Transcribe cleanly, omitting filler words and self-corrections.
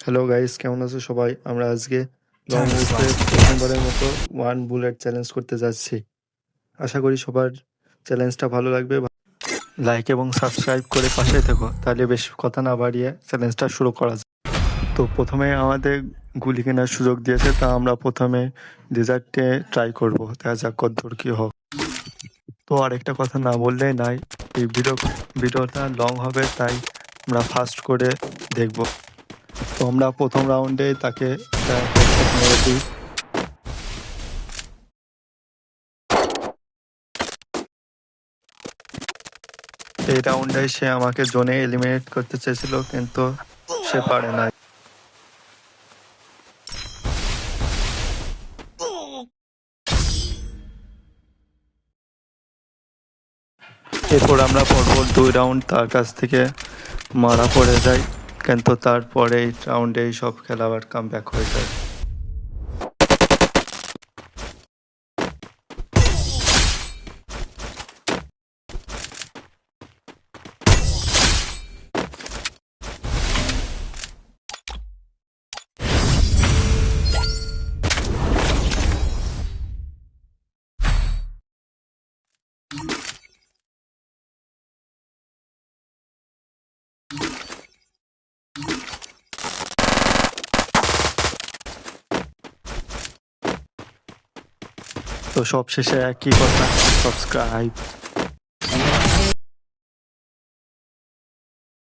Hello guys, কেমন আছো সবাই? আমরা আজকে লং Time উইথে slot. প্রথমবারের মতো ওয়ান বুলেট চ্যালেঞ্জ করতে যাচ্ছি। আশা করি সবার চ্যালেঞ্জটা ভালো লাগবে। লাইক এবং সাবস্ক্রাইব করে পাশে থেকো, তাহলে বেশি কথা না বাড়িয়ে চ্যালেঞ্জটা শুরু করা যায়। তো প্রথমে আমাদের গুলি কেনার সুযোগ দিয়েছে, তা আমরা প্রথমে ডেজার্টে ট্রাই করব, দেখা যাক কতদূর কী হোক। তো আরেকটা কথা না বললেই নাই, এই ভিডিওটা লং হবে, তাই আমরা ফাস্ট করে দেখব। তো আমরা প্রথম রাউন্ডে তাকে একটা হেডশট মেরে দিই। এই রাউন্ডে সে আমাকে জোনে এলিমিনেট করতে চেয়েছিল, কিন্তু সে পারে নাই। এরপর আমরা পরপর 2 রাউন্ড তার কাছ থেকে মারা পড়ে যাই, কিন্তু তারপরে এই রাউন্ডেই সব খেলা আবার কাম ব্যাক হয়ে যায়। তো সবশেষে একই কথা, সাবস্ক্রাইব।